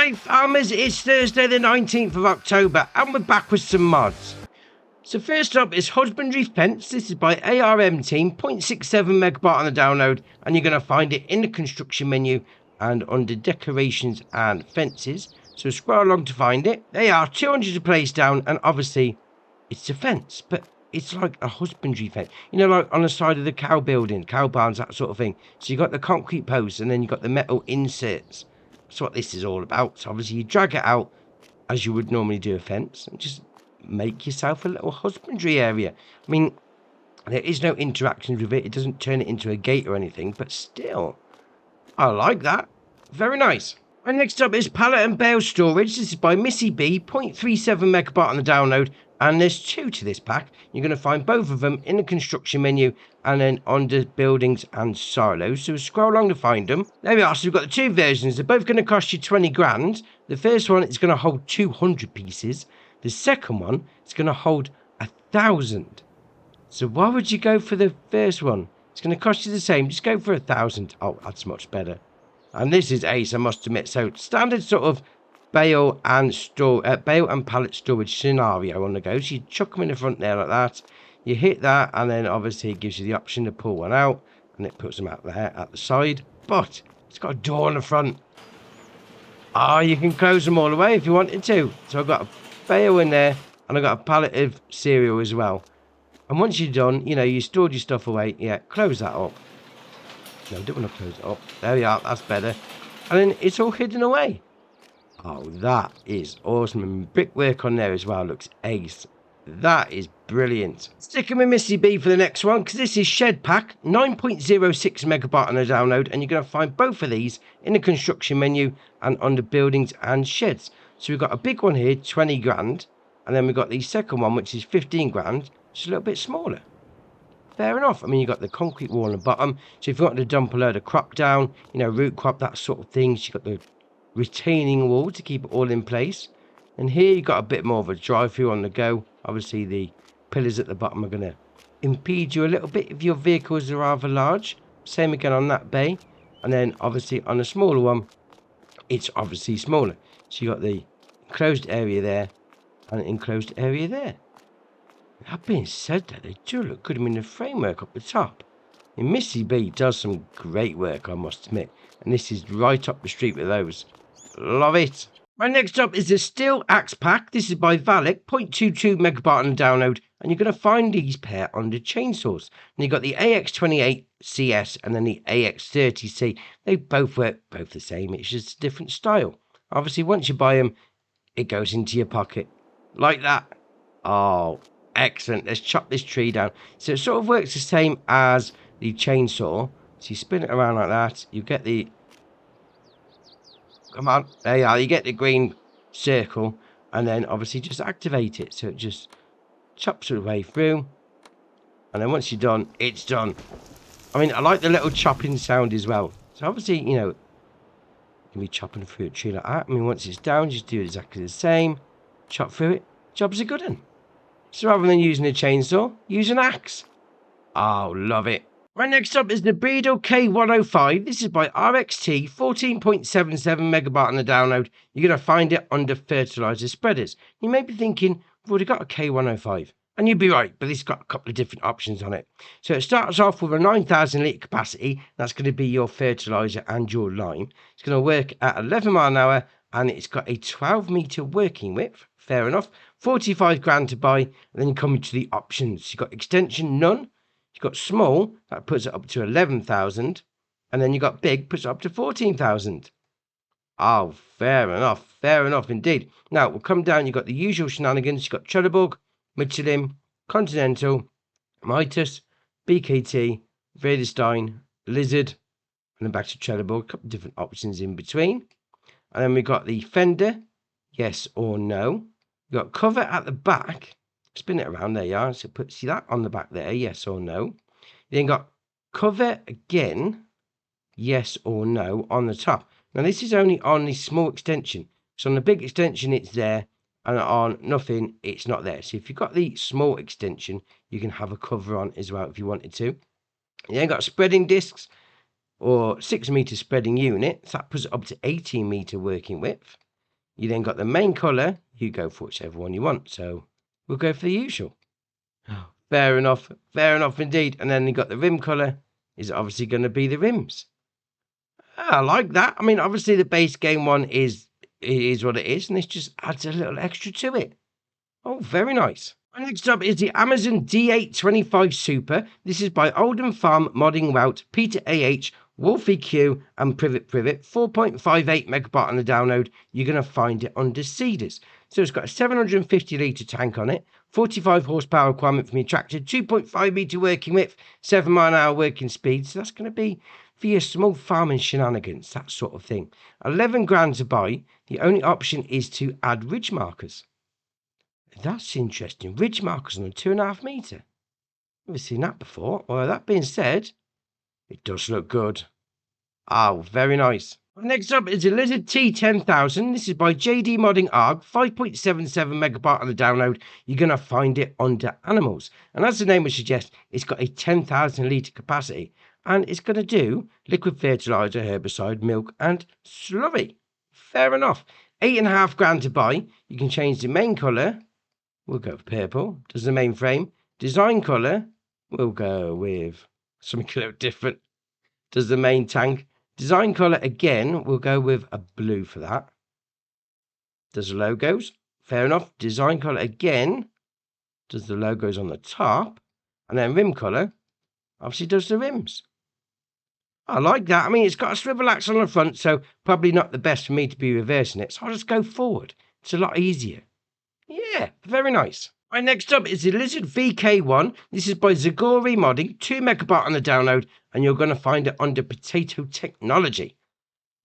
Right, farmers, it's Thursday the 19th of October, and we're back with some mods. So first up is Husbandry Fence. This is by ARM Team, 0.67 megabyte on the download, and you're going to find it in the construction menu and under decorations and fences. So scroll along to find it. They are 200 to place down, and obviously it's a fence, but it's like a husbandry fence. You know, like on the side of the cow building, cow barns, that sort of thing. So you got the concrete posts, and then you got the metal inserts. That's what this is all about. So obviously you drag it out as you would normally do a fence and just make yourself a little husbandry area. I mean, there is no interaction with it. It doesn't turn it into a gate or anything, but still, I like that. Very nice. And next up is pallet and bale storage. This is by Missy B, 0.37 megabyte on the download, and there's 2 to this pack. You're going to find both of them in the construction menu and then under buildings and silos. So scroll along to find them. There we are. So we've got the 2 versions. They're both going to cost you 20 grand. The first one is going to hold 200 pieces. The second one is going to hold 1,000. So why would you go for the first one? It's going to cost you the same. Just go for 1,000. Oh, that's much better. And this is ace, I must admit. So standard sort of bale and pallet storage scenario on the go. So you chuck them in the front there like that. You hit that, and then obviously it gives you the option to pull one out, and it puts them out there at the side. But it's got a door on the front. Ah, you can close them all the way if you wanted to. So I've got a bale in there, and I've got a pallet of cereal as well. And once you're done, you know, you stored your stuff away. Yeah, close that up. No, I don't want to close it up. There we are. That's better. And then it's all hidden away. Oh, that is awesome. And brickwork on there as well looks ace. That is brilliant. Sticking with Missy B for the next one, because this is Shed Pack, 9.06 megabyte on the download, and you're going to find both of these in the construction menu and under buildings and sheds. So we've got a big one here, 20 grand, and then we've got the second one, which is 15 grand, just a little bit smaller. Fair enough. I mean, you've got the concrete wall on the bottom. So if you want to dump a load of crop down, you know, root crop, that sort of thing. So you've got the retaining wall to keep it all in place. And here you've got a bit more of a drive-through on the go. Obviously, the pillars at the bottom are going to impede you a little bit if your vehicles are rather large. Same again on that bay. And then, obviously, on the smaller one, it's obviously smaller. So you've got the enclosed area there and an enclosed area there. That being said, that they do look good. I mean, the framework up the top. And Missy B does some great work, I must admit. And this is right up the street with those. Love it. Right, next up is the Steel Axe Pack. This is by Valek, 0.22 megabyte on the download. And you're going to find these pair under chainsaws. And you've got the AX28CS and then the AX30C. They both work both the same. It's just a different style. Obviously, once you buy them, it goes into your pocket. Like that. Oh, excellent. Let's chop this tree down. So it sort of works the same as the chainsaw. So you spin it around like that. You get the... Come on. There you are. You get the green circle. And then obviously just activate it. So it just chops it way through. And then once you're done, it's done. I mean, I like the little chopping sound as well. So obviously, you know, you can be chopping through a tree like that. I mean, once it's down, just do exactly the same. Chop through it. Job's a good one. So rather than using a chainsaw, use an axe. Oh, love it. Right, next up is the Breedle K105. This is by RXT, 14.77 megabyte on the download. You're going to find it under fertilizer spreaders. You may be thinking, we've already got a K105. And you'd be right, but it's got a couple of different options on it. So it starts off with a 9,000 litre capacity. That's going to be your fertilizer and your lime. It's going to work at 11 mile an hour, and it's got a 12 metre working width. Fair enough. 45 grand to buy, and then you come into the options. You've got extension, none. You've got small, that puts it up to 11,000. And then you've got big, puts it up to 14,000. Oh, fair enough indeed. Now, we'll come down, you've got the usual shenanigans. You've got Trelleborg, Michelin, Continental, Mitas, BKT, Vredestein, Lizard, and then back to Trelleborg. A couple of different options in between. And then we've got the fender, yes or no. You've got cover at the back. Spin it around, there you are. So see that on the back there, yes or no. You then got cover again, yes or no, on the top. Now this is only on the small extension. So on the big extension it's there, and on nothing it's not there. So if you've got the small extension, you can have a cover on as well if you wanted to. You then got spreading discs, or 6 meter spreading unit. So that puts it up to 18 meter working width. You then got the main colour. You go for whichever one you want. So we'll go for the usual. Fair enough indeed. And then you got the rim colour. Is obviously going to be the rims. I like that. I mean, obviously the base game one is what it is, and this just adds a little extra to it. Oh, very nice. And next up is the Amazon D825 Super. This is by Oldham Farm Modding Route, Peter AH, Wolfie Q, and Privet. 4.58 megabyte on the download. You're going to find it under Cedars. So it's got a 750 litre tank on it, 45 horsepower requirement from your tractor, 2.5 metre working width, 7 mile an hour working speed. So that's going to be for your small farming shenanigans, that sort of thing. 11 grand to buy. The only option is to add ridge markers. That's interesting. Ridge markers on a 2.5 metre. Never seen that before. Well, that being said, it does look good. Oh, very nice. Next up is the Lizard T10000. This is by JD Modding ARG, 5.77 megabyte on the download. You're going to find it under Animals. And as the name would suggest, it's got a 10,000 litre capacity. And it's going to do liquid fertiliser, herbicide, milk, and slurry. Fair enough. 8.5 grand to buy. You can change the main colour. We'll go with purple. Does the main frame. Design colour. We'll go with something a little different. Does the main tank. Design colour again. We'll go with a blue for that. Does the logos. Fair enough. Design colour again. Does the logos on the top. And then rim colour. Obviously does the rims. I like that. I mean, it's got a swivel axle on the front, so probably not the best for me to be reversing it. So I'll just go forward. It's a lot easier. Yeah, very nice. Right, next up is the Lizard VK1. This is by Zagori Modding, 2 megabyte on the download, and you're going to find it under Potato Technology.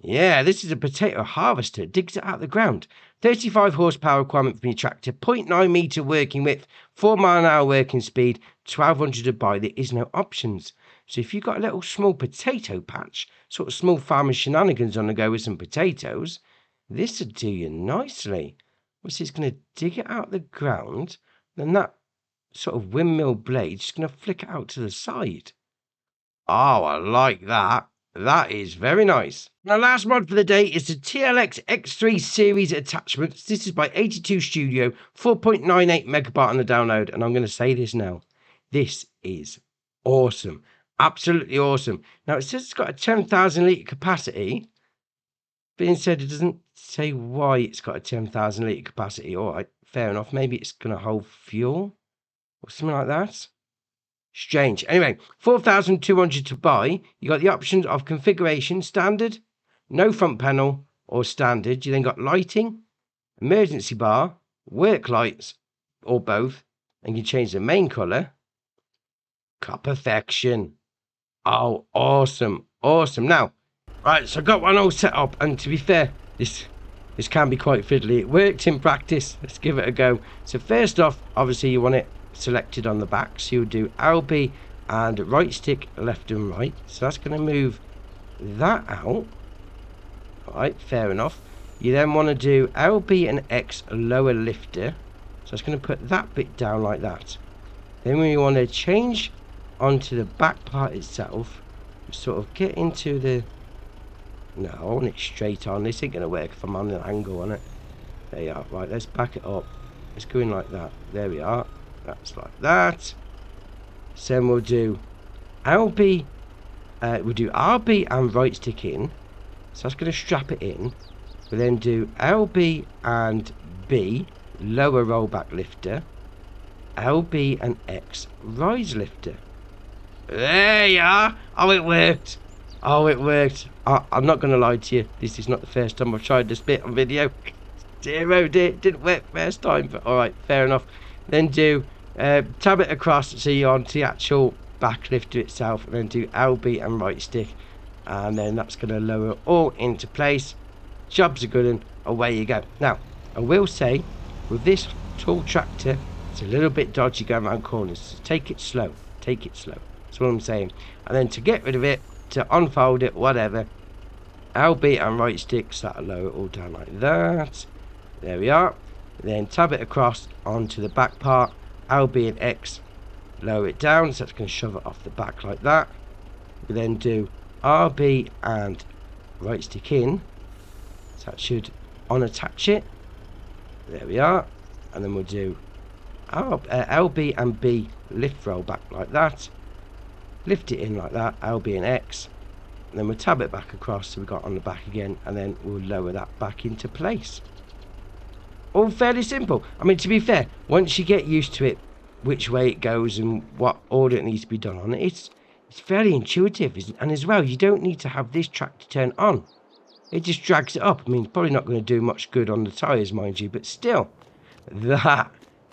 Yeah, this is a potato harvester. Digs it out of the ground. 35 horsepower requirement from your tractor, 0.9 metre working width, 4 mile an hour working speed, 1200 to buy. There is no options. So if you've got a little small potato patch, sort of small farmer shenanigans on the go with some potatoes, this would do you nicely. What's it's going to dig it out of the ground, then that sort of windmill blade is going to flick it out to the side. Oh, I like that. That is very nice. Now, last mod for the day is the TLX X3 series attachments. This is by 82 Studio, 4.98 megabyte on the download. And I'm going to say this now. This is awesome. Absolutely awesome. Now, it says it's got a 10,000 litre capacity. Being said, it doesn't say why it's got a 10,000 litre capacity. All right, fair enough. Maybe it's going to hold fuel or something like that. Strange. Anyway, 4,200 to buy. You got the options of configuration, standard, no front panel, or standard. You then got lighting, emergency bar, work lights, or both. And you change the main colour. Perfection. Oh, awesome. Awesome. Now, right, so I got one all set up. And to be fair, this can be quite fiddly. It worked in practice. Let's give it a go. So first off, obviously you want it selected on the back, so you'll do LB and right stick left and right. So that's going to move that out. Alright, fair enough. You then want to do LB and X lower lifter, so it's going to put that bit down like that. Then we want to change onto the back part itself, sort of get into the, no, I want it straight on. This ain't going to work if I'm on an angle on it. There you are. Right, let's back it up. Let's go in like that. There we are. That's like that. So then we'll do LB, we'll do RB and right stick in. So that's going to strap it in. We'll then do LB and B, lower rollback lifter. LB and X, rise lifter. There you are. Oh, it worked. Oh, it worked. I'm not going to lie to you. This is not the first time I've tried this bit on video. Dear, oh dear, it didn't work first time. But alright, fair enough. Then do tab it across so you're onto the actual back lifter itself, and then do LB and right stick, and then that's going to lower it all into place. Job's a good one. Away you go. Now, I will say, with this tall tractor, it's a little bit dodgy going around corners, so take it slow. Take it slow. That's what I'm saying. And then to get rid of it, to unfold it, whatever, LB and right stick, so that'll lower it all down like that. There we are. Then tab it across onto the back part, LB and X, lower it down, so it's going to shove it off the back like that. We then do RB and right stick in, so that should unattach it. There we are. And then we'll do LB and B lift roll back like that. Lift it in like that, LB and X. And then we'll tab it back across so we got on the back again, and then we'll lower that back into place. All fairly simple. I mean, to be fair, once you get used to it, which way it goes and what order it needs to be done on, it's fairly intuitive. And as well, you don't need to have this track to turn on. It just drags it up. I mean, it's probably not going to do much good on the tyres, mind you, but still, that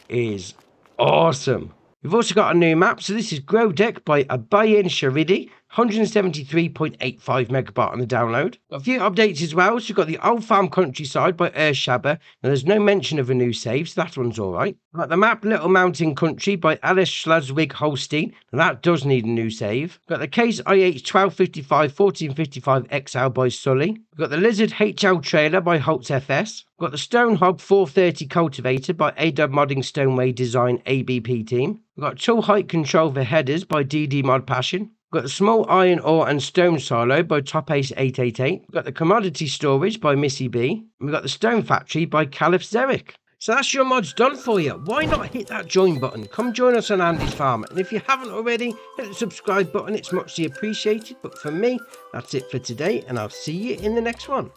is awesome. We've also got a new map. So this is Grow Deck by Abayin Sharidi. 173.85 megabyte on the download. Got a few updates as well. So you've got the Old Farm Countryside by Now there's no mention of a new save, so that one's alright. Got the map Little Mountain Country by Alice Schleswig Holstein, and that does need a new save. Got the Case IH 1255 1455 XL by Sully. We've got the Lizard HL Trailer by Holtz FS. We've got the Stonehog 430 Cultivator by AW Modding Stoneway Design ABP team. We've got Tool Height Control for Headers by DD Mod Passion. We've got the Small Iron Ore and Stone Silo by Top Ace 888. We've got the Commodity Storage by Missy B. And we've got the Stone Factory by Caliph Zerek. So that's your mods done for you. Why not hit that join button? Come join us on Andy's Farm. And if you haven't already, hit the subscribe button. It's muchly appreciated. But for me, that's it for today. And I'll see you in the next one.